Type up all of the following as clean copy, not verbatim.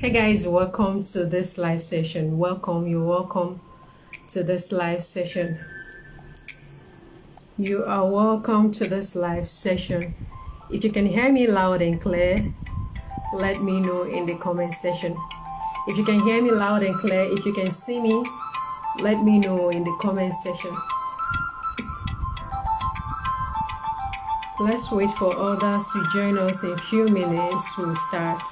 Hey guys, welcome to this live session. You're welcome to this live session. You are welcome to this live session. If you can hear me loud and clear, let me know in the comment section. If you can hear me loud and clear, if you can see me, let me know in the comment section. Let's wait for others to join us in a few minutes. We'll start.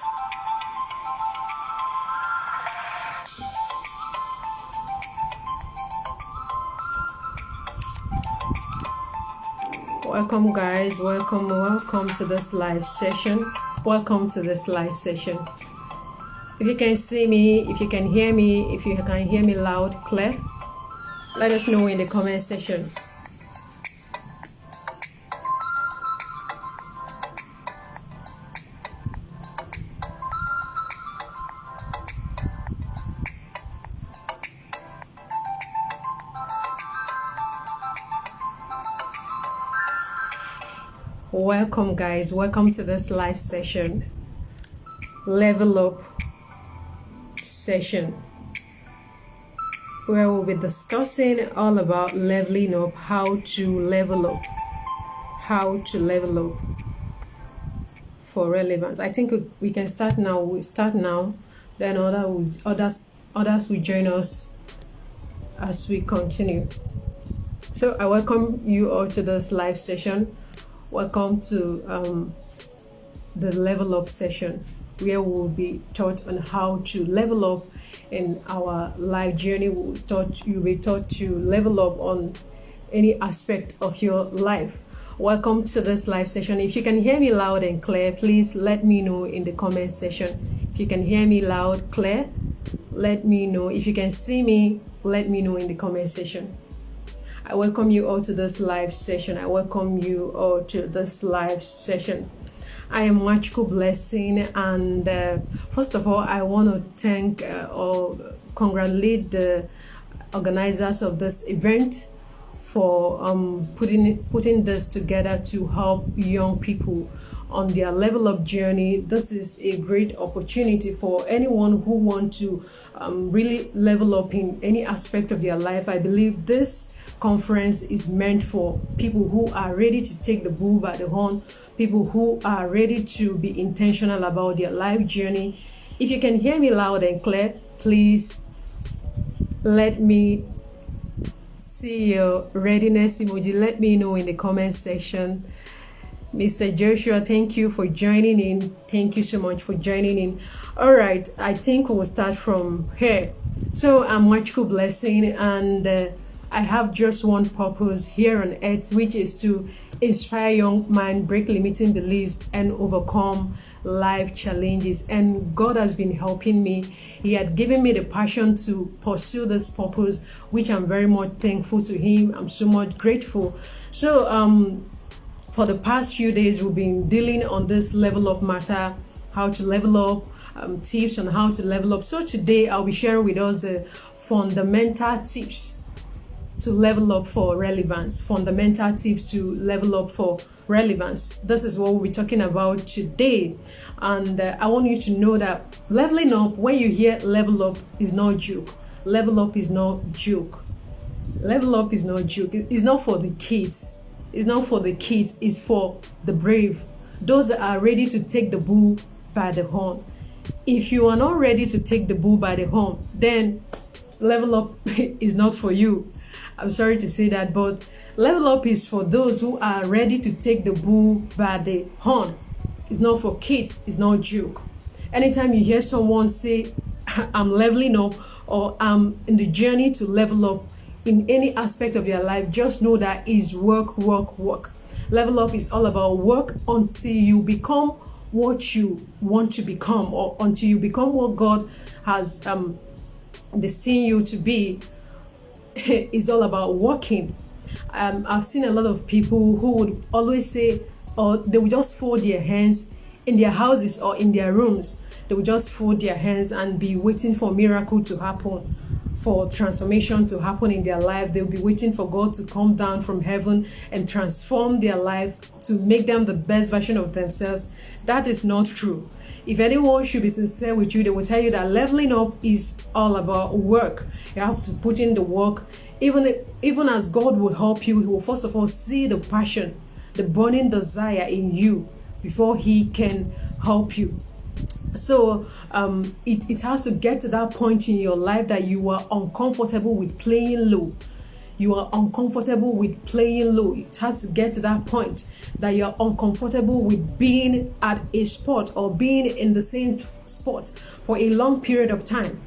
Welcome guys, welcome to this live session. Welcome to this live session. If you can see me, if you can hear me, if you can hear me loud, clear, let us know in the comment section. Welcome guys, welcome to this live session, level up session, where we'll be discussing all about leveling up, how to level up for relevance. I think we can start now. We start now, then others will join us as we continue. So I welcome you all to this live session. Welcome to the level up session, where we'll be taught on how to level up in our life journey. You'll be taught to level up on any aspect of your life. Welcome to this live session. If you can hear me loud and clear, please let me know in the comment section. If you can hear me loud, clear, let me know. If you can see me, let me know in the comment section. I welcome you all to this live session. I am Nwachukwu Blessing, and first of all, I want to thank or congratulate the organizers of this event for putting this together to help young people on their level up journey. This is a great opportunity for anyone who wants to really level up in any aspect of their life. I believe this conference is meant for people who are ready to take the bull by the horn, people who are ready to be intentional about their life journey. If you can hear me loud and clear, please let me see your readiness emoji. Let me know in the comment section. Mr. Joshua, thank you for joining in. Thank you so much for joining in. All right, I think we'll start from here. So I'm Nwachukwu Blessing, and I have just one purpose here on earth, which is to inspire young minds, break limiting beliefs, and overcome life challenges. And God has been helping me. He had given me the passion to pursue this purpose, which I'm very much thankful to Him. I'm so much grateful. So for the past few days, we've been dealing on this level up matter, how to level up, tips on how to level up. So today I'll be sharing with us the fundamental tips to level up for relevance. Fundamental tips to level up for relevance. This is what we'll be talking about today. And I want you to know that leveling up, when you hear level up, is not joke. Level up is not joke. Level up is not joke. It's not for the kids. It's not for the kids. It's for the brave. Those that are ready to take the bull by the horn. If you are not ready to take the bull by the horn, then level up is not for you. I'm sorry to say that, but level up is for those who are ready to take the bull by the horn. It's not for kids. It's not a joke. Anytime you hear someone say, I'm leveling up, or I'm in the journey to level up in any aspect of their life, just know that is work. Level up is all about work until you become what you want to become, or until you become what God has destined you to be. Is all about working. I've seen a lot of people who would always say, or they would just fold their hands in their houses or in their rooms. They would just fold their hands and be waiting for a miracle to happen. for transformation to happen in their life. They'll be waiting for God to come down from heaven and transform their life to make them the best version of themselves. That is not true. If anyone should be sincere with you, they will tell you that leveling up is all about work. You have to put in the work. Even as God will help you, He will first of all see the passion, the burning desire in you before He can help you. So it has to get to that point in your life that you are uncomfortable with playing low. You are uncomfortable with playing low. It has to get to that point that you're uncomfortable with being at a spot or being in the same spot for a long period of time.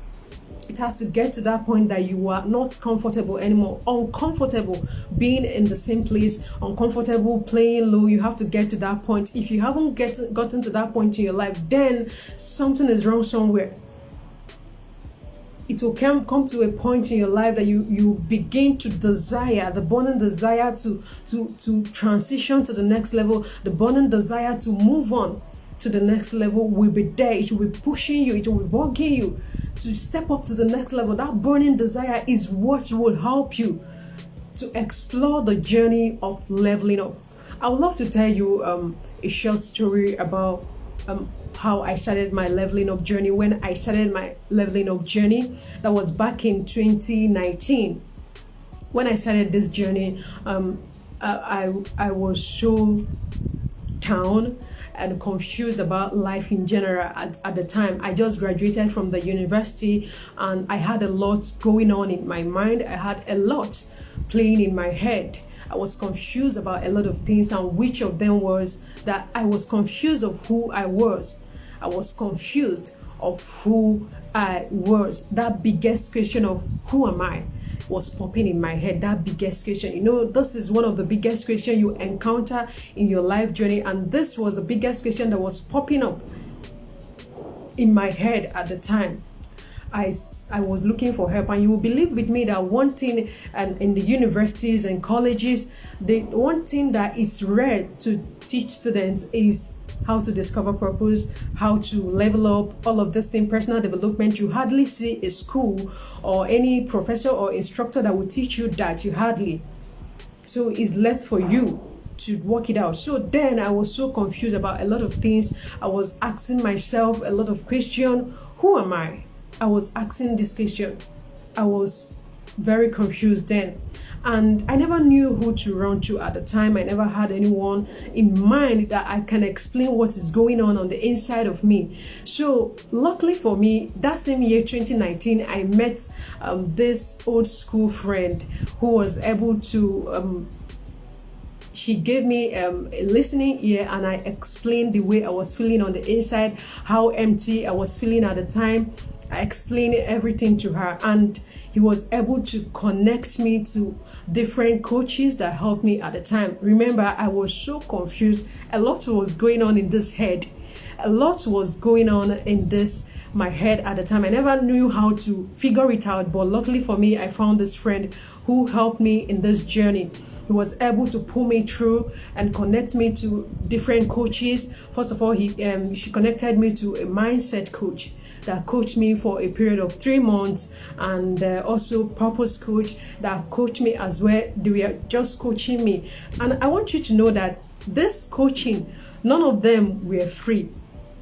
It has to get to that point that you are not comfortable anymore, uncomfortable being in the same place, uncomfortable playing low. You have to get to that point. If you haven't gotten to that point in your life, then something is wrong somewhere. It will come to a point in your life that you begin to desire, the burning desire to transition to the next level, the burning desire to move on to the next level will be there. It will be pushing you, it will be bugging you to step up to the next level. That burning desire is what will help you to explore the journey of leveling up. I would love to tell you a short story about how I started my leveling up journey. When I started my leveling up journey, that was back in 2019. When I started this journey, I was so down and confused about life in general at the time. I just graduated from the university and I had a lot going on in my mind. I had a lot playing in my head. I was confused about a lot of things, and which of them was that I was confused of who I was. I was confused of who I was. That biggest question of who am I was popping in my head. That biggest question. You know, this is one of the biggest questions you encounter in your life journey, and this was the biggest question that was popping up in my head at the time. I was looking for help, and you will believe with me that one thing, and in the universities and colleges, the one thing that is rare to teach students is how to discover purpose, how to level up, all of this thing, personal development. You hardly see a school or any professor or instructor that will teach you that. You hardly. So it's left for you to work it out. So then I was so confused about a lot of things. I was asking myself a lot of questions. Who am I? I was asking this question. I was very confused then. And I never knew who to run to at the time. I never had anyone in mind that I can explain what is going on the inside of me. So luckily for me, that same year, 2019, I met this old school friend who was able to she gave me a listening ear, and I explained the way I was feeling on the inside, how empty I was feeling at the time. I explained everything to her, and he was able to connect me to different coaches that helped me at the time. Remember, I was so confused. A lot was going on in this head. A lot was going on in my head at the time. I never knew how to figure it out, but luckily for me, I found this friend who helped me in this journey. He was able to pull me through and connect me to different coaches. First of all, she connected me to a mindset coach that coached me for a period of 3 months, and also purpose coach that coached me as well. They were just coaching me. And I want you to know that this coaching, none of them were free.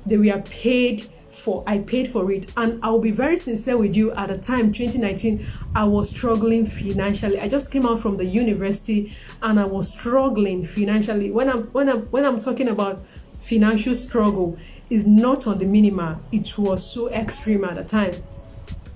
They were paid for. I paid for it. And I'll be very sincere with you, at the time, 2019, I was struggling financially. I just came out from the university and I was struggling financially. When I'm talking about financial struggle, is not on the minima. It was so extreme at the time.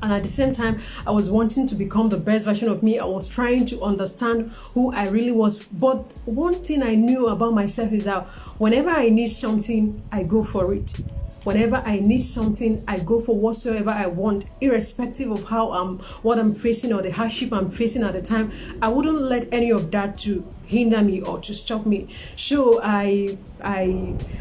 And at the same time, I was wanting to become the best version of me. I was trying to understand who I really was. But one thing I knew about myself is that whenever I need something, I go for it. Whenever I need something, I go for whatsoever I want, irrespective of what I'm facing or the hardship I'm facing at the time. I wouldn't let any of that to hinder me or to stop me. So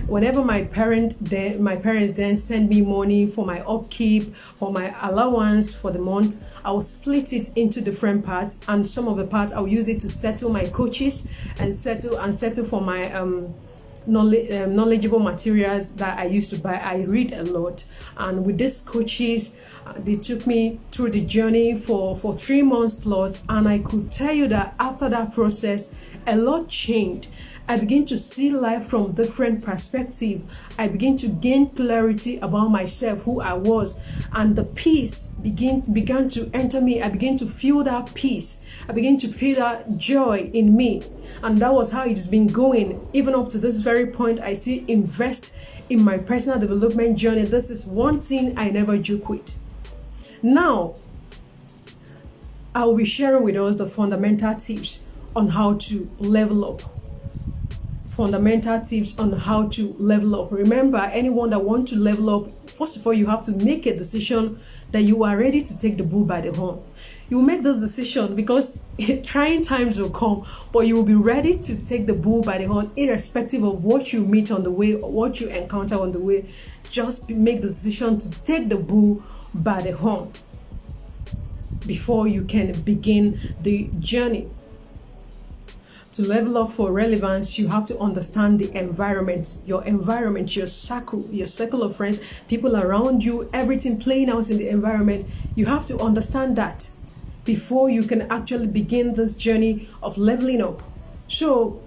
whenever my parents then send me money for my upkeep, for my allowance for the month, I will split it into different parts, and some of the parts I will use it to settle my coaches and settle for my knowledgeable materials that I used to buy. I read a lot, and with these coaches, they took me through the journey for 3 months plus, and I could tell you that after that process, a lot changed. I began to see life from different perspective. I began to gain clarity about myself, who I was, and the peace began to enter me. I began to feel that peace. I began to feel that joy in me, and that was how it's been going. Even up to this very point, I still invest in my personal development journey. This is one thing I never joke with. Now, I will be sharing with us the fundamental tips on how to level up. Fundamental tips on how to level up. Remember, anyone that wants to level up, first of all, you have to make a decision that you are ready to take the bull by the horn. You will make this decision because trying times will come, but you will be ready to take the bull by the horn, irrespective of what you meet on the way or what you encounter on the way. Just make the decision to take the bull by the horn before you can begin the journey. To level up for relevance, you have to understand the environment, your circle of friends, people around you, everything playing out in the environment. You have to understand that before you can actually begin this journey of leveling up. So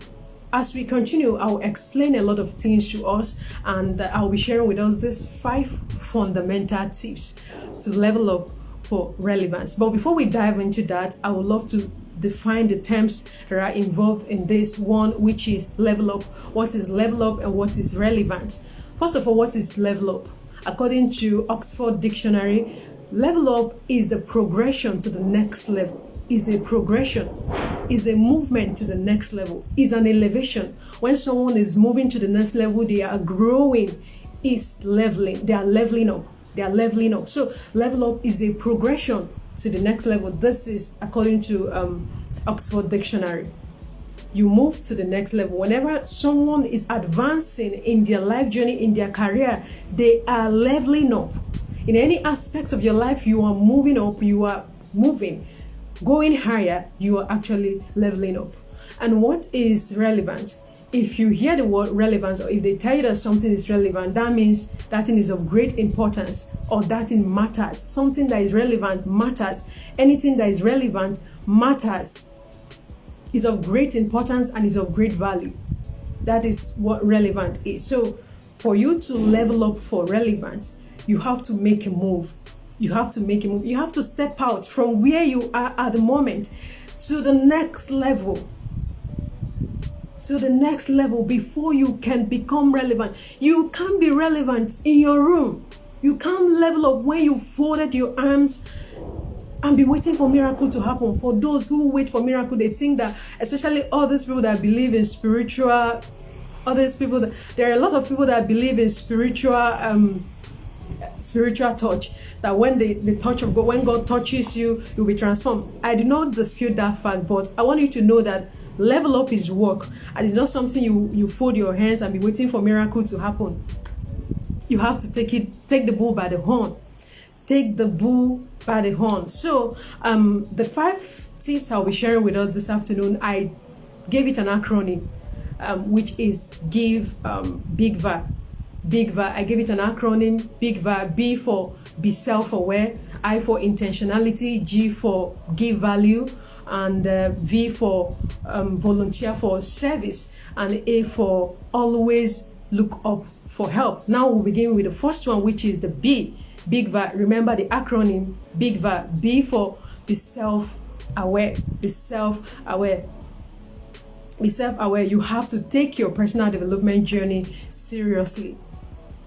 as we continue, I'll explain a lot of things to us, and I'll be sharing with us these 5 fundamental tips to level up for relevance. But before we dive into that, I would love to define the terms that are involved in this one, which is level up. What is level up and what is relevant? First of all, what is level up? According to Oxford Dictionary, level up is a progression to the next level, is a progression, is a movement to the next level, is an elevation. When someone is moving to the next level, they are growing, is leveling, they are leveling up, they are leveling up. So level up is a progression to the next level. This is according to Oxford Dictionary. You move to the next level. Whenever someone is advancing in their life journey, in their career, they are leveling up. In any aspect of your life, you are moving up, you are moving, going higher, you are actually leveling up. And what is relevant? If you hear the word relevance, or if they tell you that something is relevant, that means that thing is of great importance, or that thing matters. Something that is relevant matters. Anything that is relevant matters, is of great importance, and is of great value. That is what relevant is. So for you to level up for relevance, you have to make a move. You have to make a move. You have to step out from where you are at the moment to the next level. To the next level before you can become relevant. You can't be relevant in your room. You can't level up when you folded your arms and be waiting for miracle to happen. For those who wait for miracle, they think that, especially all these people that believe in there are a lot of people that believe in spiritual touch, that when the touch of God, when God touches you, you'll be transformed. I do not dispute that fact, but I want you to know that level up is work, and it's not something you fold your hands and be waiting for miracle to happen. You have to take the bull by the horn. Take the bull by the horn. So the 5 tips I'll be sharing with us this afternoon, I gave it an acronym, which is give big VA. Big VA. I gave it an acronym, big VA. B for be self-aware, I for intentionality, G for give value, and V for volunteer for service, and A for always look up for help. Now we'll begin with the first one, which is the B, big VA. Remember the acronym, big VA. B for be self-aware. Be self-aware. Be self-aware. You have to take your personal development journey seriously.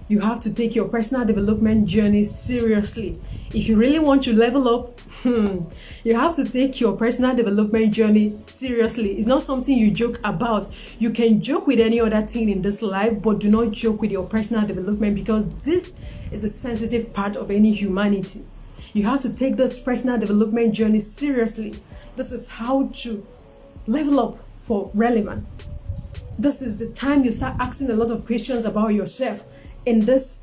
You have to take your personal development journey seriously. If you really want to level up, you have to take your personal development journey seriously. It's not something you joke about. You can joke with any other thing in this life, but do not joke with your personal development, because this is a sensitive part of any humanity. You have to take this personal development journey seriously. This is how to level up for relevant. This is the time you start asking a lot of questions about yourself. In this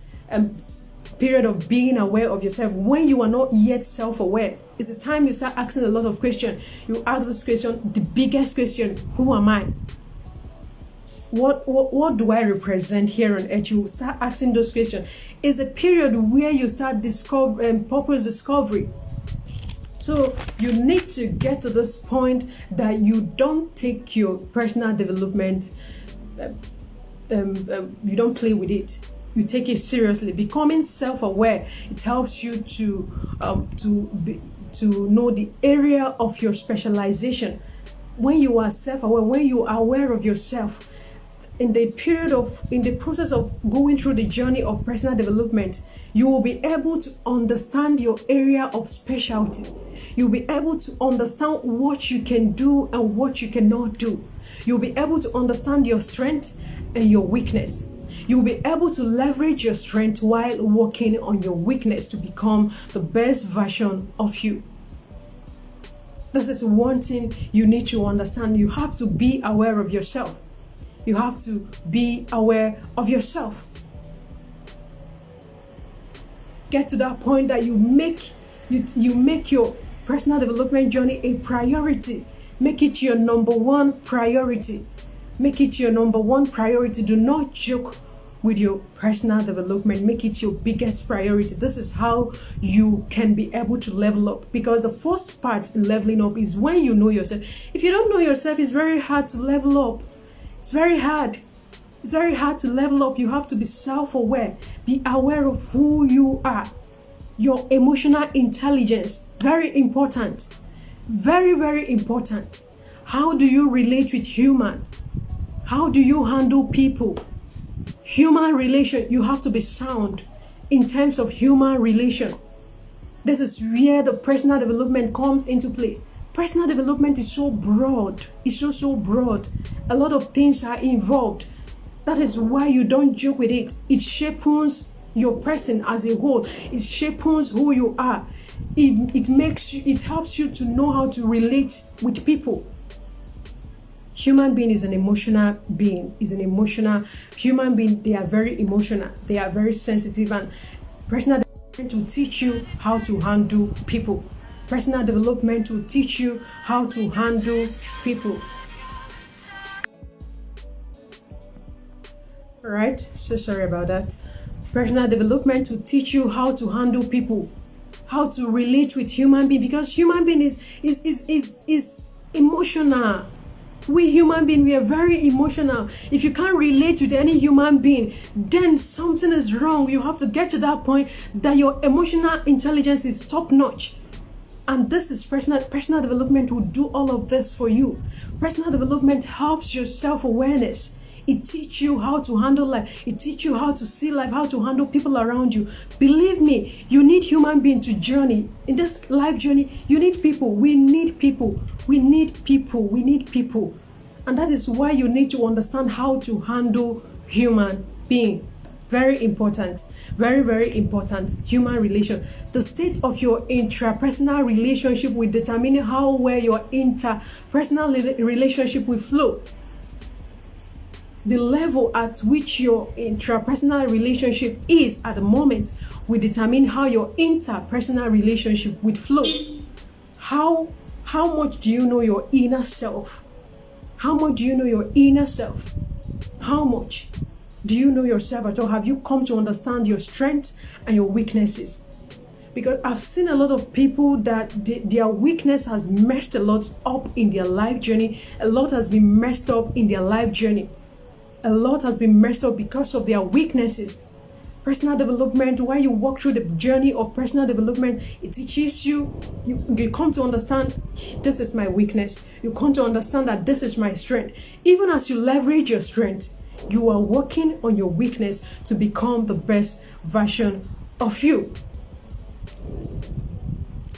period of being aware of yourself, when you are not yet self-aware, it's the time you start asking a lot of questions. You ask this question, the biggest question: who am I? what do I represent here on earth? You start asking those questions. It's a period where you start purpose discovery. So you need to get to this point that you don't take your personal development, you don't play with it. You take it seriously. Becoming self-aware, it helps you to know the area of your specialization. When you are self-aware, when you are aware of yourself, in the process of going through the journey of personal development, you will be able to understand your area of specialty. You'll be able to understand what you can do and what you cannot do. You'll be able to understand your strength and your weakness. You'll be able to leverage your strength while working on your weakness to become the best version of you. This is one thing you need to understand. You have to be aware of yourself. You have to be aware of yourself. Get to that point that you make your personal development journey a priority. Make it your number one priority. Make it your number one priority. Do not joke with your personal development. Make it your biggest priority. This is how you can be able to level up, because the first part in leveling up is when you know yourself. If you don't know yourself, it's very hard to level up. It's very hard. It's very hard to level up. You have to be self-aware. Be aware of who you are. Your emotional intelligence, very important. Very, very important. How do you relate with human? How do you handle people? Human relation, you have to be sound in terms of human relation. This is where the personal development comes into play. Personal development is so broad. It's so broad. A lot of things are involved. That is why you don't joke with it. It shapes your person as a whole. It shapes who you are. It helps you to know how to relate with people. Human being is an emotional being, human being. They are very emotional. They are very sensitive, and personal development will teach you how to handle people. Personal development will teach you how to handle people. All right, so sorry about that. Personal development will teach you how to handle people, how to relate with human being, because human being is emotional. We human beings, we are very emotional. If you can't relate with any human being, then something is wrong. You have to get to that point that your emotional intelligence is top notch. And this is personal development will do all of this for you. Personal development helps your self-awareness. It teaches you how to handle life. It teaches you how to see life, how to handle people around you. Believe me, you need human beings to journey. In this life journey, you need people. We need people. We need people. We need people. And that is why you need to understand how to handle human being. Very important. Very, very important. Human relation. The state of your intrapersonal relationship will determine how well your interpersonal relationship will flow. The level at which your intrapersonal relationship is at the moment will determine how your interpersonal relationship will flow. How much do you know your inner self? How much do you know your inner self? How much do you know yourself at all? Have you come to understand your strengths and your weaknesses? Because I've seen a lot of people that their weakness has messed a lot up in their life journey. A lot has been messed up in their life journey. A lot has been messed up because of their weaknesses. Personal development, while you walk through the journey of personal development, it teaches you come to understand, this is my weakness. You come to understand that this is my strength. Even as you leverage your strength, you are working on your weakness to become the best version of you.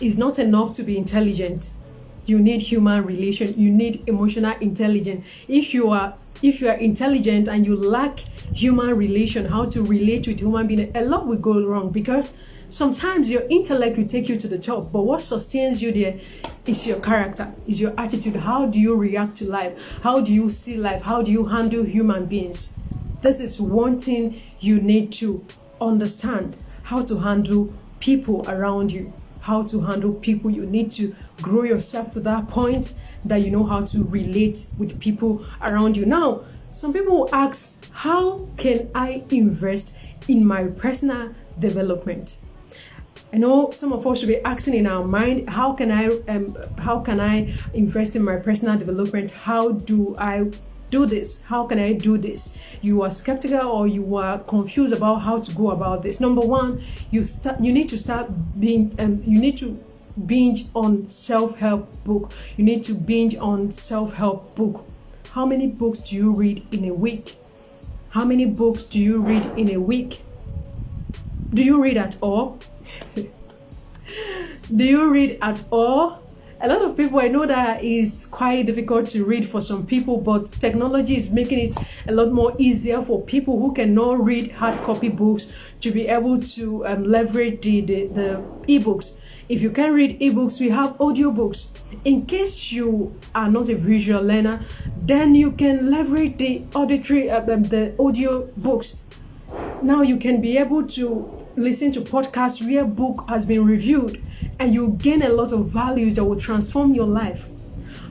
It's not enough to be intelligent. You need human relation. You need emotional intelligence. If you are intelligent and you lack human relation, how to relate with human being, a lot will go wrong, because sometimes your intellect will take you to the top, but what sustains you there is your character, is your attitude. How do you react to life? How do you see life? How do you handle human beings? This is one thing you need to understand, how to handle people around you. How to handle people. You need to grow yourself to that point that you know how to relate with people around you. Now, Some people will ask, how can I invest in my personal development? I know some of us should be asking in our mind, how can I invest in my personal development? How do I do this? How can I do this? You are skeptical or you are confused about how to go about this. Number one, you need to binge on self-help book. You need to binge on self-help book. How many books do you read in a week? How many books do you read in a week? Do you read at all? Do you read at all? A lot of people, I know that is quite difficult to read for some people, but technology is making it a lot more easier for people who cannot read hard copy books to be able to leverage the ebooks. If you can read ebooks, we have audiobooks. In case you are not a visual learner, then you can leverage the audio books. Now you can be able to listen to podcasts where book has been reviewed, and you gain a lot of value that will transform your life.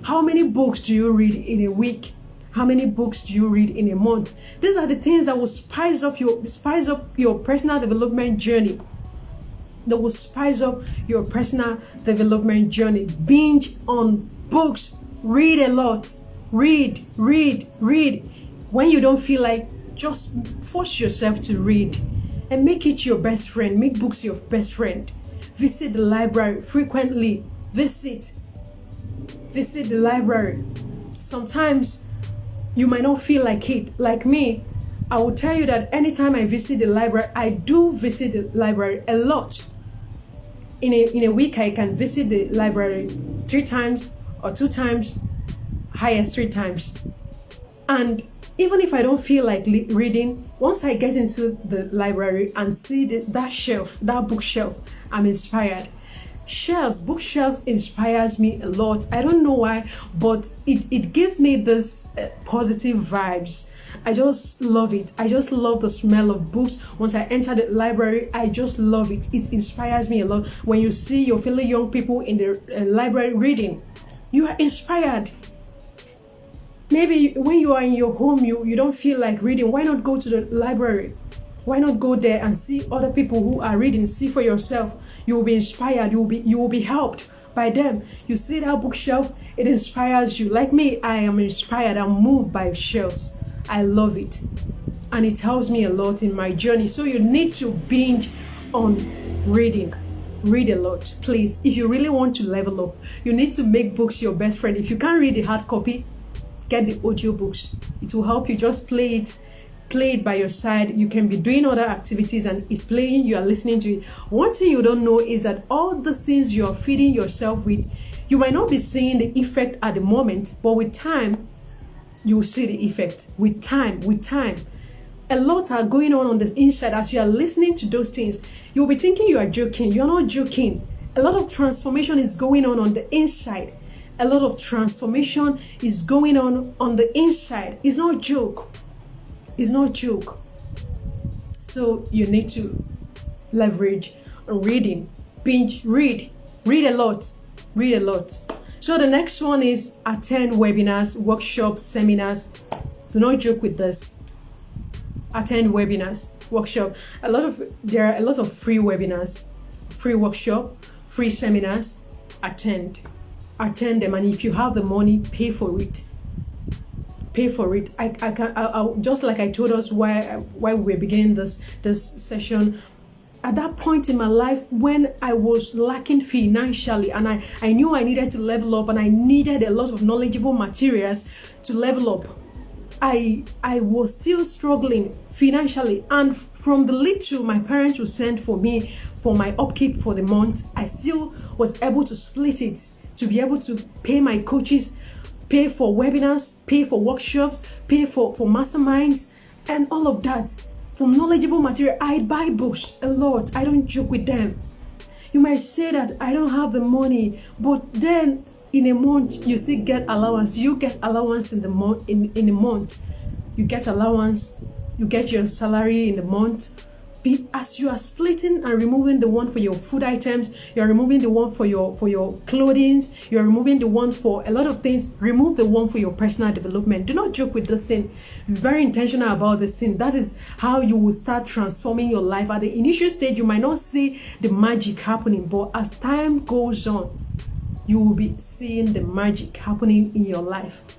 How many books do you read in a week? How many books do you read in a month? These are the things that will spice up your personal development journey. That will spice up your personal development journey. Binge on books. Read a lot. Read. When you don't feel like, just force yourself to read and make it your best friend. Make books your best friend. Visit the library frequently. Visit the library. Sometimes you might not feel like it. Like me, I will tell you that anytime I visit the library, I do visit the library a lot. In a week, I can visit the library 3 times or 2 times, highest 3 times. And even if I don't feel like reading, once I get into the library and see that bookshelf, I'm inspired. Bookshelves inspires me a lot. I don't know why, but it gives me this positive vibes. I just love it. I just love the smell of books. Once I enter the library, I just love it. It inspires me a lot. When you see your fellow young people in the library reading, you are inspired. Maybe when you are in your home, you don't feel like reading. Why not go to the library? Why not go there and see other people who are reading? See for yourself. You will be inspired. You will be helped by them. You see that bookshelf, it inspires you. Like me, I am inspired. I'm moved by shelves. I love it. And it helps me a lot in my journey. So you need to binge on reading. Read a lot, please. If you really want to level up, you need to make books your best friend. If you can't read the hard copy, get the audio books. It will help you. Just play it by your side. You can be doing other activities and it's playing, you are listening to it. One thing you don't know is that all these things you are feeding yourself with, you might not be seeing the effect at the moment, but with time, you will see the effect. With time. A lot are going on the inside. As you are listening to those things, you'll be thinking you are joking. You're not joking. A lot of transformation is going on the inside. A lot of transformation is going on the inside. It's not joke. So you need to leverage reading. Binge, read a lot. So the next one is attend webinars, workshops, seminars. Do not joke with this. Attend webinars, workshop. There are a lot of free webinars, free workshop, free seminars. Attend them, and if you have the money, pay for it. I just like I told us why we were beginning this session. At that point in my life when I was lacking financially and I knew I needed to level up and I needed a lot of knowledgeable materials to level up, I was still struggling financially, and from the little my parents would send for me for my upkeep for the month, I still was able to split it to be able to pay my coaches, pay for webinars, pay for workshops, pay for masterminds and all of that. From knowledgeable material, I buy books a lot. I don't joke with them. You might say that I don't have the money, but then in a month you still get allowance. You get allowance in the month. In a month, you get allowance. You get your salary in the month. as you are splitting and removing the one for your food items, you're removing the one for your clothing, you're removing the one for a lot of things. Remove the one for your personal development. Do not joke with this thing. Be very intentional about this thing. That is how you will start transforming your life. At the initial stage, you might not see the magic happening, but as time goes on, you will be seeing the magic happening in your life.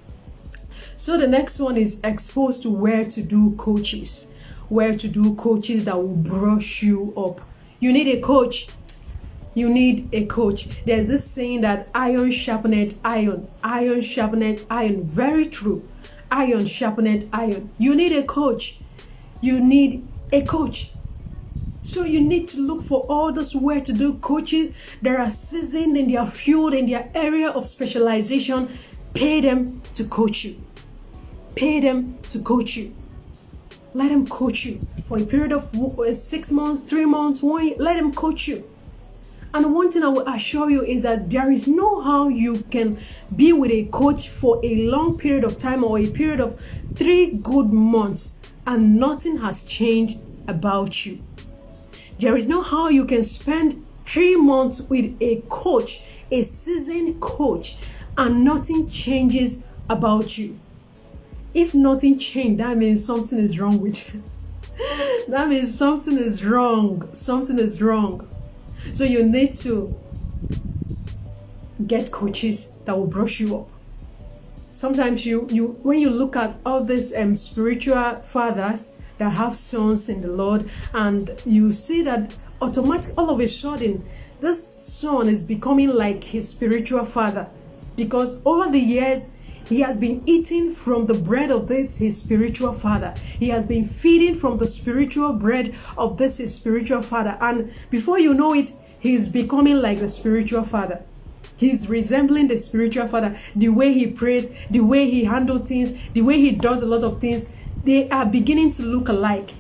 So the next one is exposed to where to do coaches. Where to do coaches that will brush you up. You need a coach. You need a coach. There's this saying that iron sharpened iron. Iron sharpened iron. Very true. Iron sharpened iron. You need a coach. You need a coach. So you need to look for all those where to do coaches that are seasoned in their field, in their area of specialization. Pay them to coach you. Pay them to coach you. Let them coach you for a period of 6 months, 3 months, 1 year. Let them coach you. And one thing I will assure you is that there is no how you can be with a coach for a long period of time or a period of 3 good months and nothing has changed about you. There is no how you can spend 3 months with a coach, a seasoned coach, and nothing changes about you. If nothing changed, that means something is wrong with you. That means something is wrong. Something is wrong. So you need to get coaches that will brush you up. Sometimes you when you look at all these spiritual fathers that have sons in the Lord, and you see that automatically all of a sudden this son is becoming like his spiritual father, because over the years he has been eating from the bread of this his spiritual father. He has been feeding from the spiritual bread of this his spiritual father, and before you know it, he's becoming like the spiritual father. He's resembling the spiritual father. The way he prays, the way he handles things, the way he does a lot of things, they are beginning to look alike.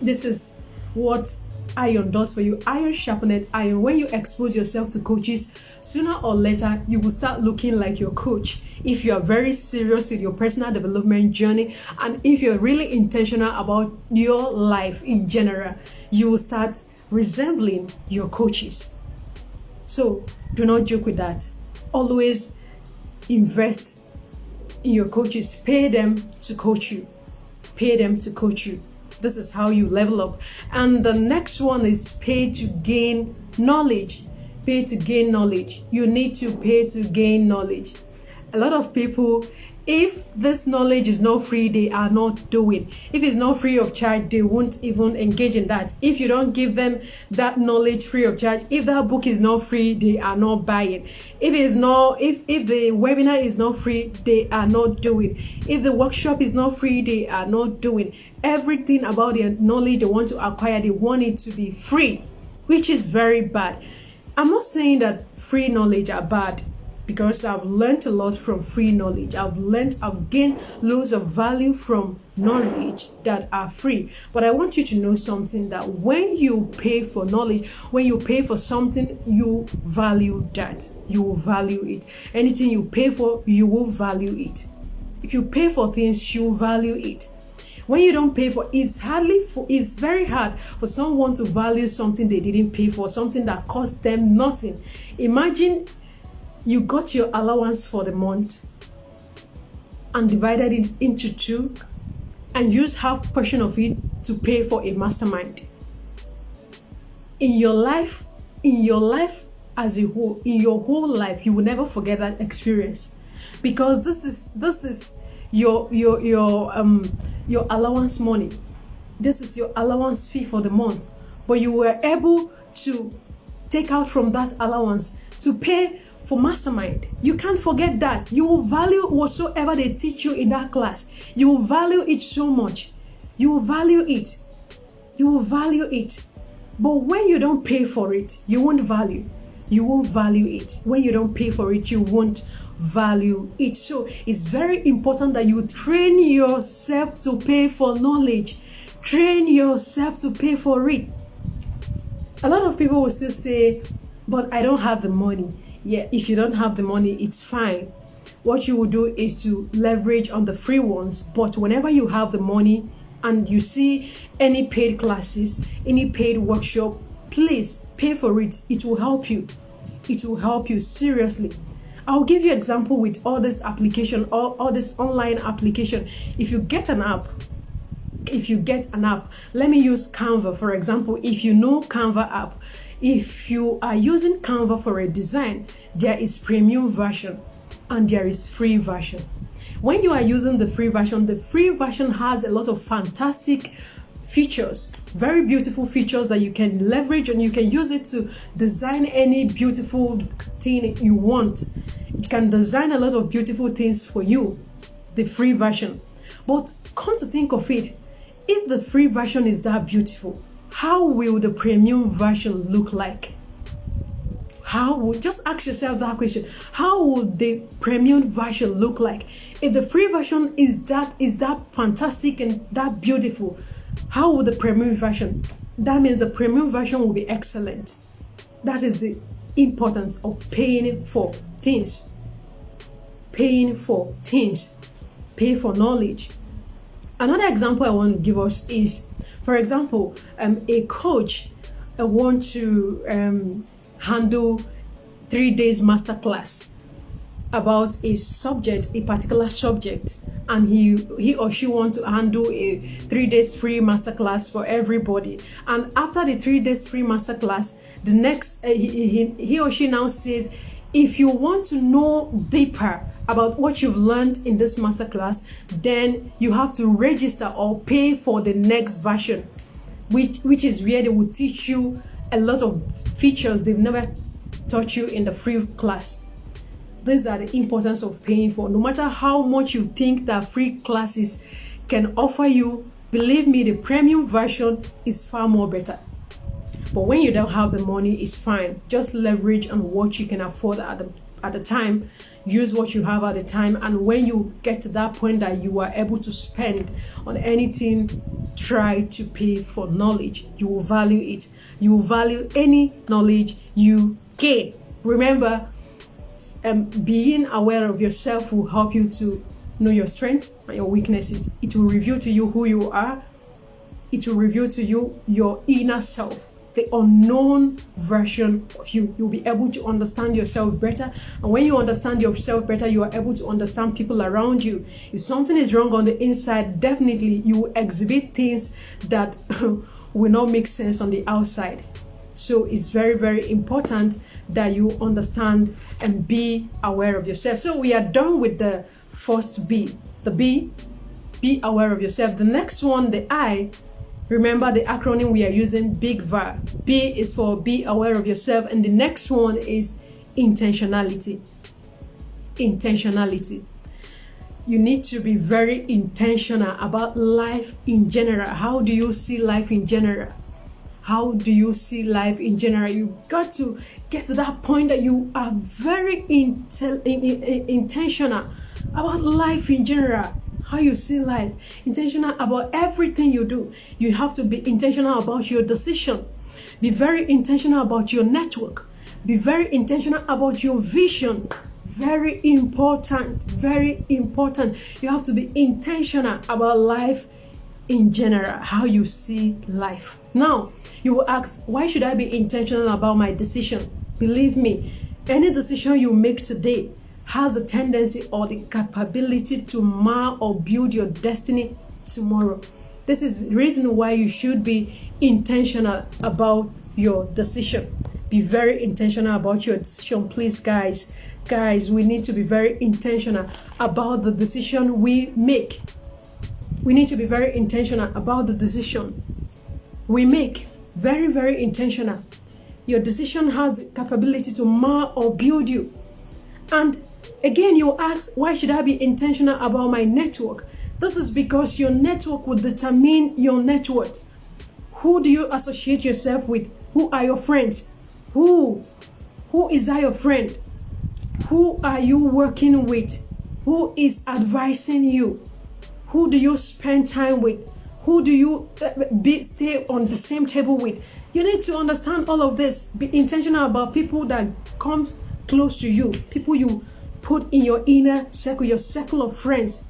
This is what iron does for you. Iron sharpened iron. When you expose yourself to coaches, sooner or later you will start looking like your coach. If you are very serious with your personal development journey, and if you're really intentional about your life in general, you will start resembling your coaches. So do not joke with that. Always invest in your coaches. Pay them to coach you. Pay them to coach you. This is how you level up. And the next one is pay to gain knowledge. Pay to gain knowledge. You need to pay to gain knowledge. A lot of people, if this knowledge is not free, they are not doing. If it's not free of charge, they won't even engage in that. If you don't give them that knowledge free of charge, if that book is not free, they are not buying. If the webinar is not free, they are not doing. If the workshop is not free, they are not doing. Everything about their knowledge they want to acquire, they want it to be free, which is very bad. I'm not saying that free knowledge are bad, because I've learned a lot from free knowledge. I've gained loads of value from knowledge that are free. But I want you to know something, that when you pay for knowledge, when you pay for something, you value that. You will value it. Anything you pay for, you will value it. If you pay for things, you value it. When you don't pay for, it's very hard for someone to value something they didn't pay for, something that cost them nothing. Imagine you got your allowance for the month and divided it into 2 and used half portion of it to pay for a mastermind. In your life as a whole, in your whole life, you will never forget that experience, because this is your allowance money. This is your allowance fee for the month, but you were able to take out from that allowance to pay for mastermind. You can't forget that. You will value whatsoever they teach you in that class. You will value it so much. You will value it. You will value it. But when you don't pay for it, you won't value. You won't value it. When you don't pay for it, you won't value it. So it's very important that you train yourself to pay for knowledge. Train yourself to pay for it. A lot of people will still say, but I don't have the money. Yeah, if you don't have the money, it's fine. What you will do is to leverage on the free ones. But whenever you have the money, and you see any paid classes, any paid workshop, please pay for it. It will help you. It will help you seriously. I'll give you example with all this application, all this online application. If you get an app, let me use Canva for example. If you know Canva app, if you are using Canva for a design, there is premium version and there is free version. When you are using the free version has a lot of fantastic features, very beautiful features that you can leverage, and you can use it to design any beautiful thing you want. It can design a lot of beautiful things for you, the free version. But come to think of it, if the free version is that beautiful, how will the premium version look like? Just ask yourself that question. How would the premium version look like? If the free version is that fantastic and that beautiful, how would the premium version? That means the premium version will be excellent. That is the importance of paying for things. Paying for things. Pay for knowledge. Another example I want to give us is, for example, a coach wants to handle 3 days masterclass about a particular subject, and he or she wants to handle a 3 days free masterclass for everybody. And after the 3 days free masterclass, the next he or she now says, if you want to know deeper about what you've learned in this masterclass, then you have to register or pay for the next version, which is where they will teach you a lot of features they've never taught you in the free class. These are the importance of paying for. No matter how much you think that free classes can offer you, believe me, the premium version is far more better. But when you don't have the money, it's fine. Just leverage on what you can afford at the time. Use what you have at the time. And when you get to that point that you are able to spend on anything, try to pay for knowledge. You will value it. You will value any knowledge you gain. Remember, being aware of yourself will help you to know your strengths and your weaknesses. It will reveal to you who you are. It will reveal to you your inner self, the unknown version of you. You'll be able to understand yourself better. And when you understand yourself better, you are able to understand people around you. If something is wrong on the inside, definitely you will exhibit things that will not make sense on the outside. So it's very, very important that you understand and be aware of yourself. So we are done with the first B. The B, be aware of yourself. The next one, the I, remember the acronym we are using, big VAR. B is for be aware of yourself. And the next one is intentionality. Intentionality. You need to be very intentional about life in general. How do you see life in general? How do you see life in general? You got to get to that point that you are very intentional about life in general. How you see life, intentional about everything you do. You have to be intentional about your decision. Be very intentional about your network. Be very intentional about your vision. Very important, very important. You have to be intentional about life in general, how you see life. Now, you will ask, why should I be intentional about my decision? Believe me, any decision you make today has a tendency or the capability to mar or build your destiny tomorrow. This is the reason why you should be intentional about your decision. Be very intentional about your decision, please, guys. Guys, we need to be very intentional about the decision we make. We need to be very intentional about the decision we make. Very, very intentional. Your decision has the capability to mar or build you. And again, you ask, why should I be intentional about my network? This is because your network will determine your net worth. Who do you associate yourself with? Who are your friends? Who is that your friend? Who are you working with? Who is advising you? Who do you spend time with? Who do you stay on the same table with? You need to understand all of this. Be intentional about people that comes close to you, people you put in your inner circle, your circle of friends.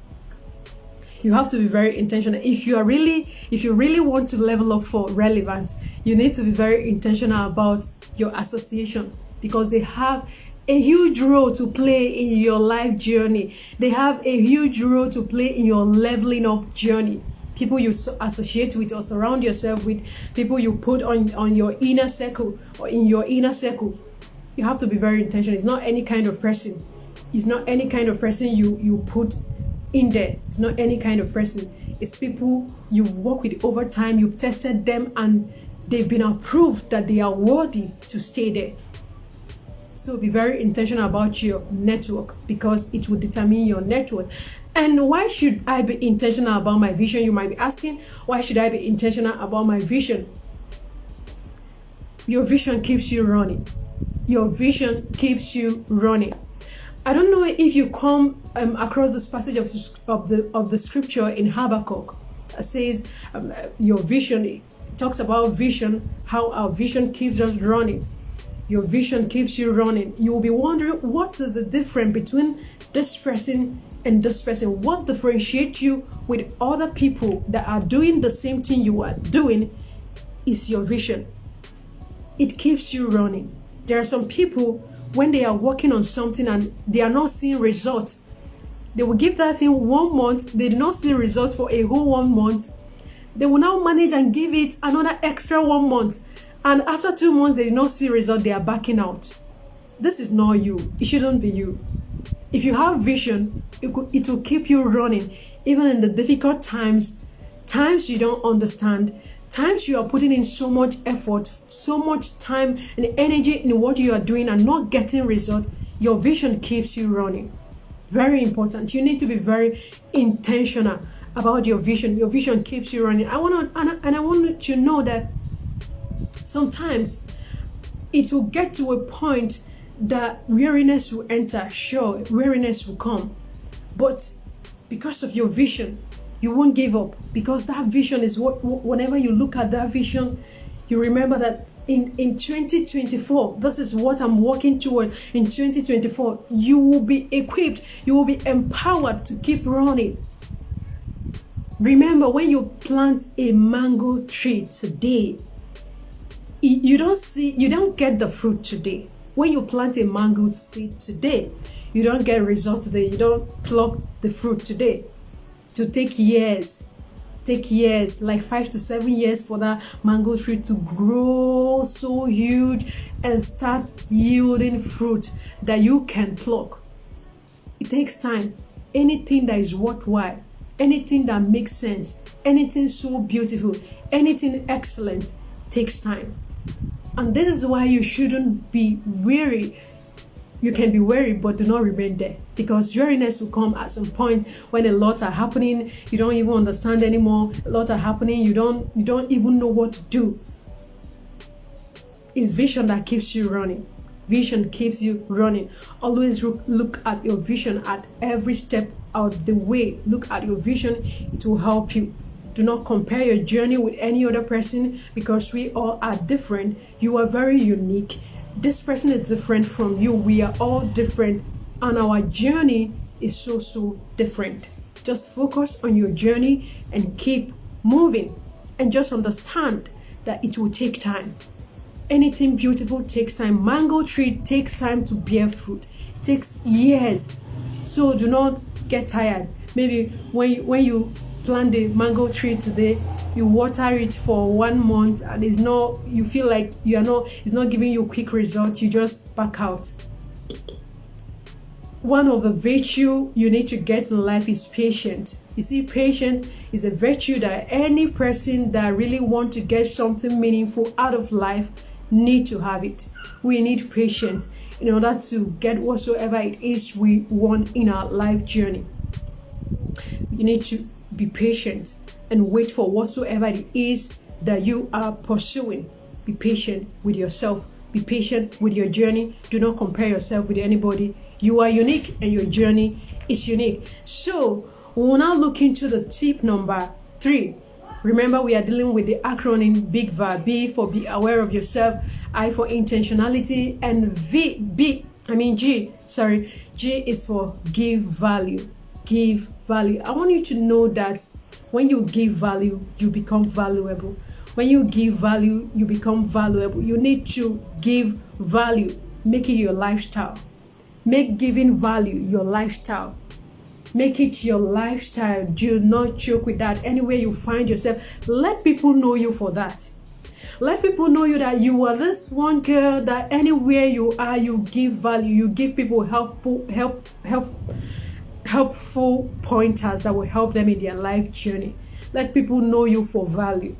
You have to be very intentional. If you really want to level up for relevance, you need to be very intentional about your association, because they have a huge role to play in your life journey. They have a huge role to play in your leveling up journey. People you associate with or surround yourself with, people you put on your inner circle or in your inner circle. You have to be very intentional. It's not any kind of person. It's not any kind of person you put in there. It's not any kind of person. It's people you've worked with over time, you've tested them, and they've been approved that they are worthy to stay there. So be very intentional about your network, because it will determine your net worth. And why should I be intentional about my vision? You might be asking, why should I be intentional about my vision? Your vision keeps you running. Your vision keeps you running. I don't know if you come across this passage of the scripture in Habakkuk. It says your vision, it talks about vision, how our vision keeps us running. Your vision keeps you running. You will be wondering, what is the difference between this person and this person? What differentiates you with other people that are doing the same thing you are doing is your vision. It keeps you running. There are some people, when they are working on something and they are not seeing results, they will give that thing 1 month, they do not see results for a whole 1 month. They will now manage and give it another extra 1 month. And after 2 months, they do not see results, they are backing out. This is not you. It shouldn't be you. If you have vision, it will keep you running, even in the difficult times you don't understand, times you are putting in so much effort, so much time and energy in what you are doing and not getting results. Your vision keeps you running. Very important. You need to be very intentional about your vision. Your vision keeps you running. I want you to know that sometimes it will get to a point that weariness will enter. Sure, weariness will come. But because of your vision, you won't give up, because that vision is what, whenever you look at that vision, you remember that in 2024, this is what I'm working towards. In 2024, you will be equipped, you will be empowered to keep running. Remember, when you plant a mango tree today, you don't get the fruit today. When you plant a mango seed today, you don't get results today. You don't pluck the fruit today. To take years, like 5 to 7 years for that mango tree to grow so huge and start yielding fruit that you can pluck. It takes time. Anything that is worthwhile, anything that makes sense, anything so beautiful, anything excellent takes time. And this is why you shouldn't be weary. You can be weary, but do not remain there, because weariness will come at some point when a lot are happening. You don't even understand anymore. A lot are happening. You don't even know what to do. It's vision that keeps you running. Vision keeps you running. Always look at your vision at every step of the way. Look at your vision. It will help you. Do not compare your journey with any other person, because we all are different. You are very unique. This person is different from you. We are all different, and our journey is so different. Just focus on your journey and keep moving, and just understand that it will take time. Anything beautiful takes time. Mango tree takes time to bear fruit. It takes years. So do not get tired. Maybe when you plant the mango tree today, you water it for 1 month and you feel like it's not giving you quick results, you just back out. One of the virtue you need to get in life is patience. You see, patience is a virtue that any person that really want to get something meaningful out of life need to have it. We need patience in order to get whatsoever it is we want in our life journey. You need to be patient and wait for whatsoever it is that you are pursuing. Be patient with yourself. Be patient with your journey. Do not compare yourself with anybody. You are unique and your journey is unique. So we'll now look into the tip number 3. Remember, we are dealing with the acronym BIG VAR. B for be aware of yourself, I for intentionality, and G is for give value. give value. I want you to know that when you give value, you become valuable. When you give value, you become valuable. You need to give value. Make it your lifestyle. Make giving value your lifestyle. Make it your lifestyle. Do not joke with that. Anywhere you find yourself, let people know you for that. Let people know you that you are this one girl that anywhere you are, you give value. You give people helpful pointers that will help them in their life journey. Let people know you for value.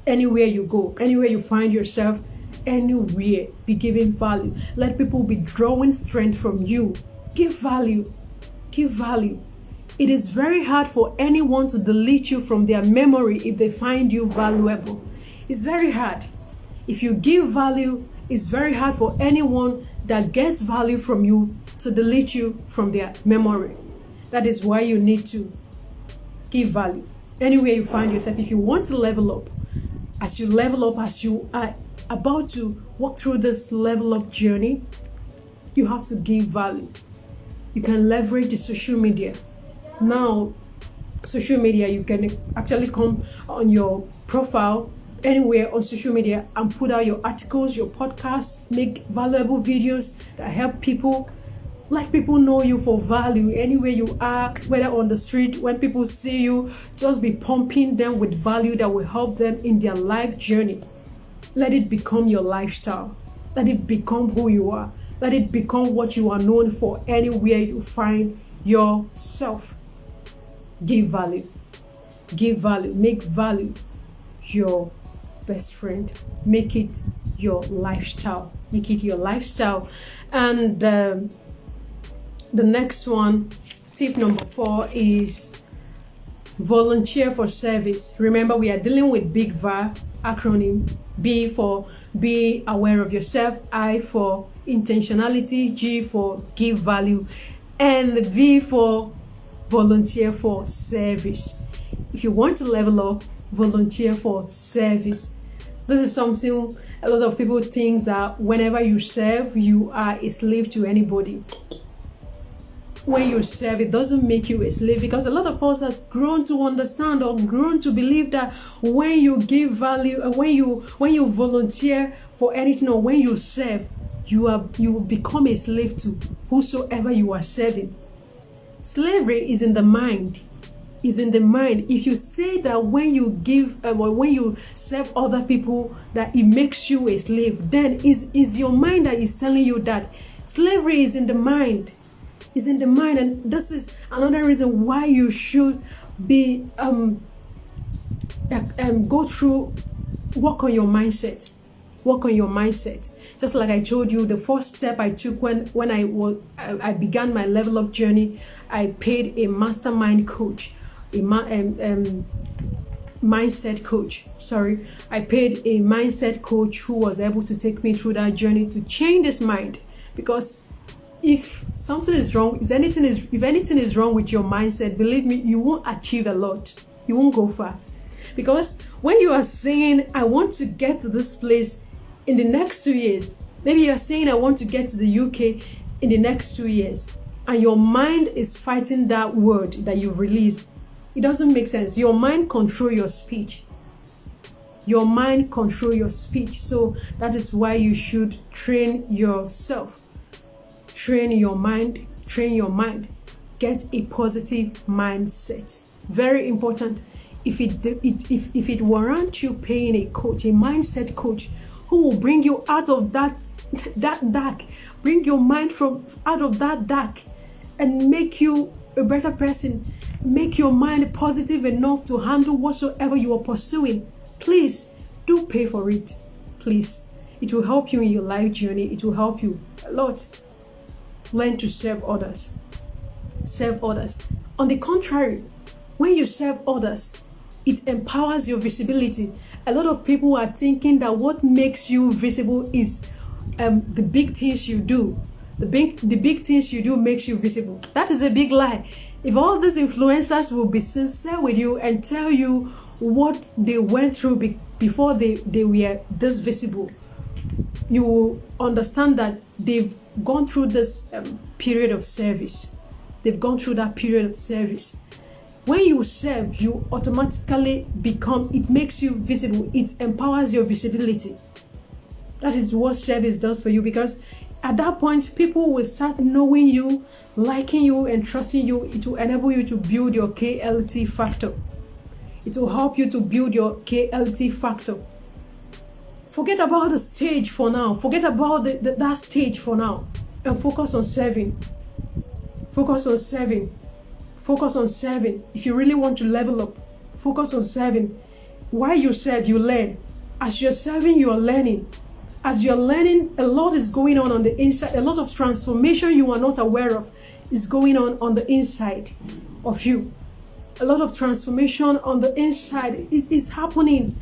Anywhere you go, anywhere you find yourself, anywhere, be giving value. Let people be drawing strength from you. Give value. Give value. It is very hard for anyone to delete you from their memory if they find you valuable. It's very hard. If you give value, it's very hard for anyone that gets value from you to delete you from their memory. That is why you need to give value. Anywhere you find yourself, if you want to level up, as you level up, as you are about to walk through this level up journey, you have to give value. You can leverage the social media. Now, social media, you can actually come on your profile anywhere on social media and put out your articles, your podcasts, make valuable videos that help people. Let people know you for value anywhere you are, whether on the street, when people see you, just be pumping them with value that will help them in their life journey. Let it become your lifestyle. Let it become who you are. Let it become what you are known for anywhere you find yourself. Give value. Give value. Make value your best friend. Make it your lifestyle. Make it your lifestyle. And the next one, tip number 4, is volunteer for service. Remember, we are dealing with big VAR acronym. B for be aware of yourself, I for intentionality, G for give value, and V for volunteer for service. If you want to level up, volunteer for service. This is something a lot of people think that whenever you serve, you are a slave to anybody. When you serve, it doesn't make you a slave, because a lot of us has grown to understand or grown to believe that when you give value, when you volunteer for anything, or when you serve, you become a slave to whosoever you are serving. Slavery is in the mind. Is in the mind. If you say that when you give or when you serve other people that it makes you a slave, then is your mind that is telling you that slavery is in the mind. Is in the mind. And this is another reason why you should be go through, work on your mindset. Work on your mindset. Just like I told you, the first step I took when I began my level up journey, I paid a mastermind coach, mindset coach. Sorry, I paid a mindset coach who was able to take me through that journey to change this mind. Because if something is wrong, if anything is wrong with your mindset, believe me, you won't achieve a lot. You won't go far. Because when you are saying, I want to get to this place in the next 2 years, maybe you're saying, I want to get to the UK in the next 2 years, and your mind is fighting that word that you've released, it doesn't make sense. Your mind control your speech. Your mind control your speech. So that is why you should train yourself. Train your mind. Train your mind. Get a positive mindset. Very important. If it warrants you paying a coach, a mindset coach, who will bring you out of that dark, bring your mind from out of that dark, and make you a better person, make your mind positive enough to handle whatsoever you are pursuing. Please do pay for it. Please, it will help you in your life journey. It will help you a lot. Learn to serve others. Serve others. On the contrary, when you serve others, it empowers your visibility. A lot of people are thinking that what makes you visible is the big things you do. The big things you do makes you visible. That is a big lie. If all these influencers will be sincere with you and tell you what they went through before they were this visible, you will understand that they've gone through this period of service. they've gone through that period of service. When you serve, you automatically become, it makes you visible. It empowers your visibility. That is what service does for you, because at that point, people will start knowing you, liking you, and trusting you. It will enable you to build your KLT factor. It will help you to build your KLT factor. Forget about the stage for now. Forget about that stage for now. And focus on serving. Focus on serving. Focus on serving. If you really want to level up, focus on serving. While you serve, you learn. As you're serving, you are learning. As you're learning, a lot is going on the inside. A lot of transformation you are not aware of is going on the inside of you. A lot of transformation on the inside is happening.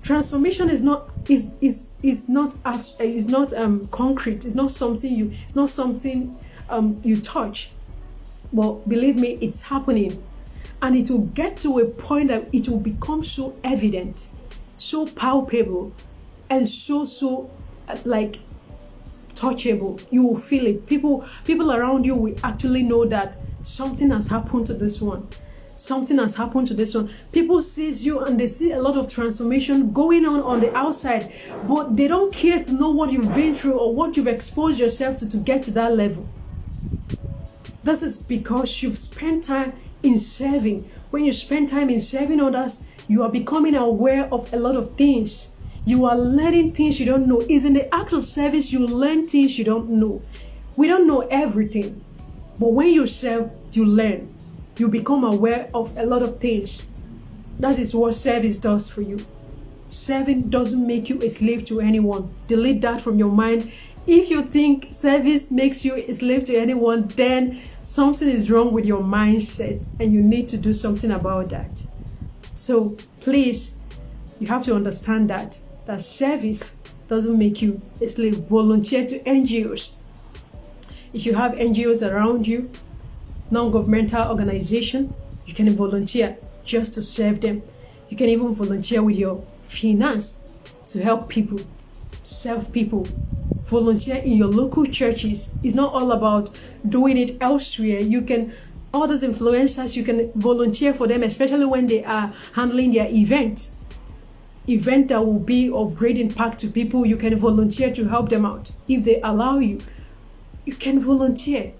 Transformation is not concrete. It's not something you touch. But believe me, it's happening, and it will get to a point that it will become so evident, so palpable, and so like touchable. You will feel it. People around you will actually know that something has happened to this one. Something has happened to this one. People see you and they see a lot of transformation going on the outside, but they don't care to know what you've been through or what you've exposed yourself to get to that level. This is because you've spent time in serving. When you spend time in serving others, you are becoming aware of a lot of things. You are learning things you don't know. It's in the act of service you learn things you don't know. We don't know everything, but when you serve, you learn. You become aware of a lot of things. That is what service does for you. Serving doesn't make you a slave to anyone. Delete that from your mind. If you think service makes you a slave to anyone, then something is wrong with your mindset and you need to do something about that. So please, you have to understand that service doesn't make you a slave. Volunteer to NGOs. If you have NGOs around you, non-governmental organization, you can volunteer just to serve them. You can even volunteer with your finance to help people, serve people. Volunteer in your local churches. It's not all about doing it elsewhere. You can, all those influencers, you can volunteer for them, especially when they are handling their event that will be of great impact to people. You can volunteer to help them out. If they allow you, you can volunteer.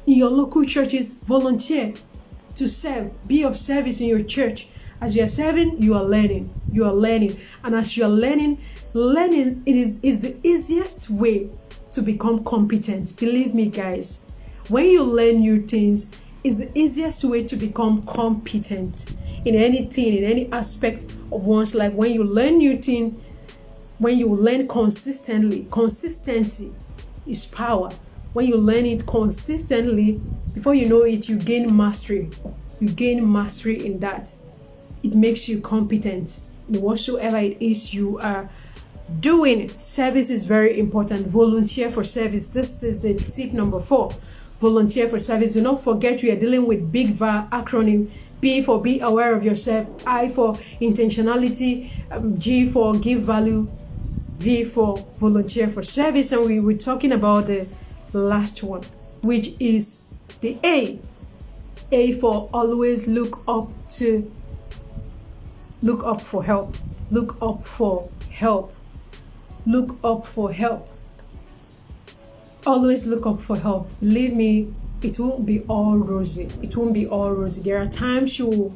In your local churches, volunteer to serve. Be of service in your church. As you are serving, you are learning. You are learning. And as you are learning is the easiest way to become competent. Believe me, guys. When you learn new things, it's the easiest way to become competent in anything, in any aspect of one's life. When you learn new things, when you learn consistently, consistency is power. When you learn it consistently, before you know it, you gain mastery. You gain mastery in that. It makes you competent in whatsoever it is you are doing. Service is very important. Volunteer for service. This is the tip number 4. Volunteer for service. Do not forget we are dealing with big VAR acronym. B for be aware of yourself. I for intentionality. G for give value. V for volunteer for service. And we were talking about the last one, which is the A. A for always look up for help. Look up for help. Look up for help. Always look up for help. Believe me, it won't be all rosy. It won't be all rosy. There are times you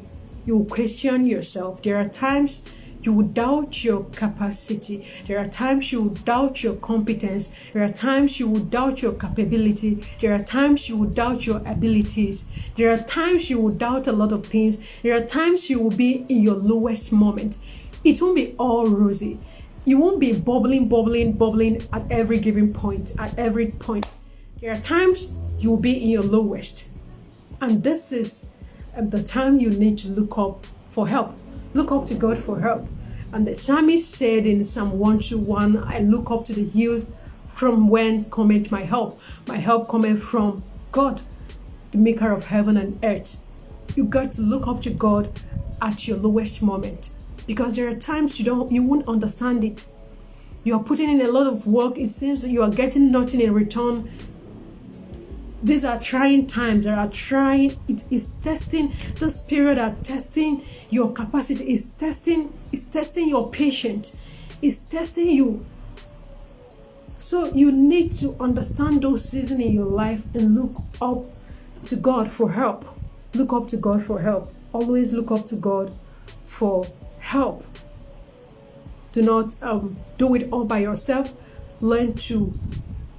will question yourself. There are times you will doubt your capacity. There are times you will doubt your competence. There are times you will doubt your capability. There are times you will doubt your abilities. There are times you will doubt a lot of things. There are times you will be in your lowest moment. It won't be all rosy. You won't be bubbling at every given point, at every point. There are times you will be in your lowest. And this is the time you need to look up for help. Look up to God for help. And the psalmist said in Psalm 121, I look up to the hills from whence cometh my help. My help cometh from God, the maker of heaven and earth. You got to look up to God at your lowest moment. Because there are times you won't understand it. You are putting in a lot of work. It seems that you are getting nothing in return. These are trying times. It is testing. This period are testing your capacity. It's testing your patience. It's testing you. So you need to understand those seasons in your life and look up to God for help. Look up to God for help. Always look up to God for help. Do not do it all by yourself. Learn to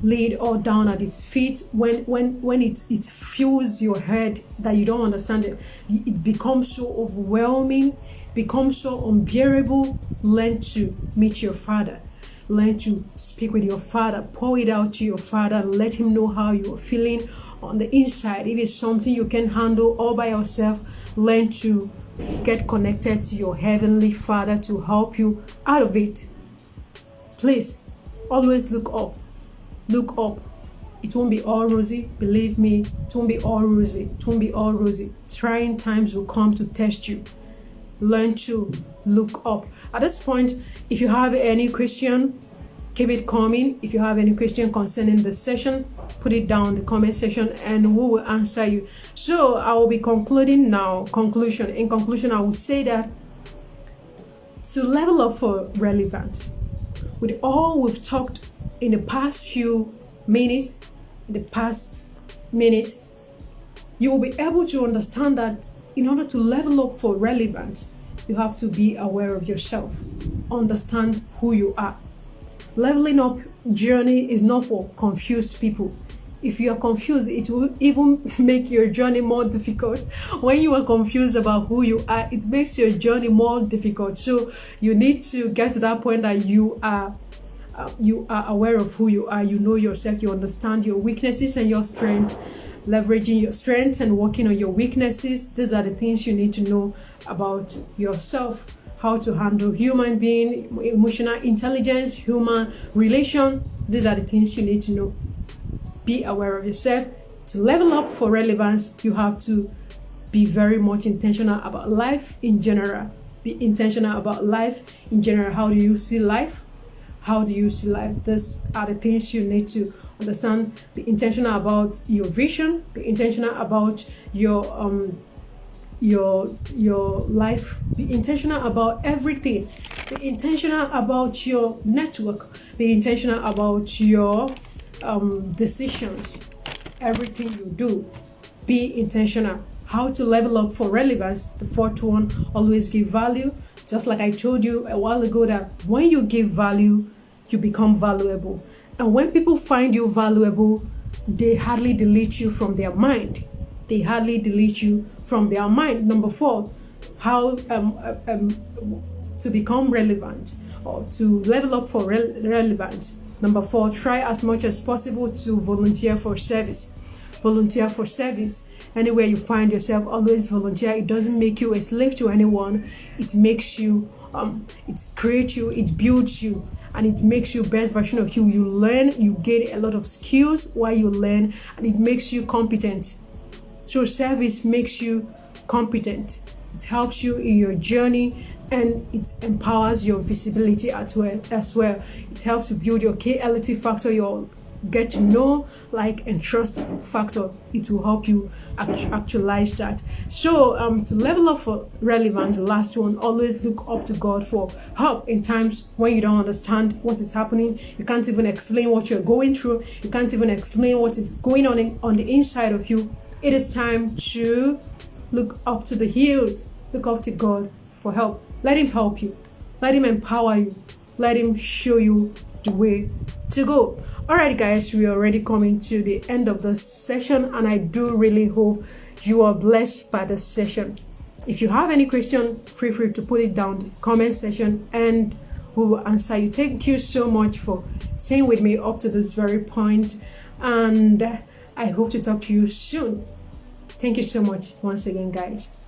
lay it all down at His feet. When it fills your head that you don't understand it, it becomes so overwhelming, becomes so unbearable. Learn to meet your Father. Learn to speak with your Father. Pour it out to your Father and let Him know how you are feeling on the inside. If it's something you can handle all by yourself, learn to get connected to your Heavenly Father to help you out of it. Please, always look up. Look up. It won't be all rosy. Believe me, it won't be all rosy. It won't be all rosy. Trying times will come to test you. Learn to look up. At this point, if you have any question, keep it coming. If you have any question concerning the session, put it down in the comment section and we will answer you. So I will be concluding now. Conclusion. In conclusion, I will say that to level up for relevance, with all we've talked in the past few minutes, you will be able to understand that in order to level up for relevance, you have to be aware of yourself. Understand who you are. Leveling up journey is not for confused people. If you are confused, it will even make your journey more difficult. When you are confused about who you are, it makes your journey more difficult. So you need to get to that point that you are aware of who you are. You know yourself. You understand your weaknesses and your strengths. Leveraging your strengths and working on your weaknesses. These are the things you need to know about yourself. How to handle human being, emotional intelligence, human relation. These are the things you need to know. Be aware of yourself. To level up for relevance, you have to be very much intentional about life in general. Be intentional about life in general. How do you see life? How do you see life? These are the things you need to understand. Be intentional about your vision. Be intentional about your life. Be intentional about everything. Be intentional about your network. Be intentional about your decisions. Everything you do, be intentional. How to level up for relevance? The fourth one, always give value. Just like I told you a while ago, that when you give value, you become valuable. And when people find you valuable, they hardly delete you from their mind. They hardly delete you from their mind. Number 4, how to become relevant or to level up for relevance. Number 4, try as much as possible to volunteer for service. Volunteer for service. Anywhere you find yourself, always volunteer. It doesn't make you a slave to anyone. It makes you, it creates you, it builds you, and it makes you best version of you. You learn, you gain a lot of skills while you learn, and it makes you competent. So service makes you competent. It helps you in your journey, and it empowers your visibility as well. It helps to build your KLT factor, your get to know, like, and trust factor. It will help you actualize that. So to level up for relevance, the last one, always look up to God for help in times when you don't understand what is happening. You can't even explain what you're going through. You can't even explain what is going on the inside of you. It is time to look up to the hills. Look up to God for help. Let Him help you. Let Him empower you. Let Him show you the way to go. Alright guys, we are already coming to the end of this session, and I do really hope you are blessed by this session. If you have any question, feel free to put it down in the comment section and we will answer you. Thank you so much for staying with me up to this very point, and I hope to talk to you soon. Thank you so much once again, guys.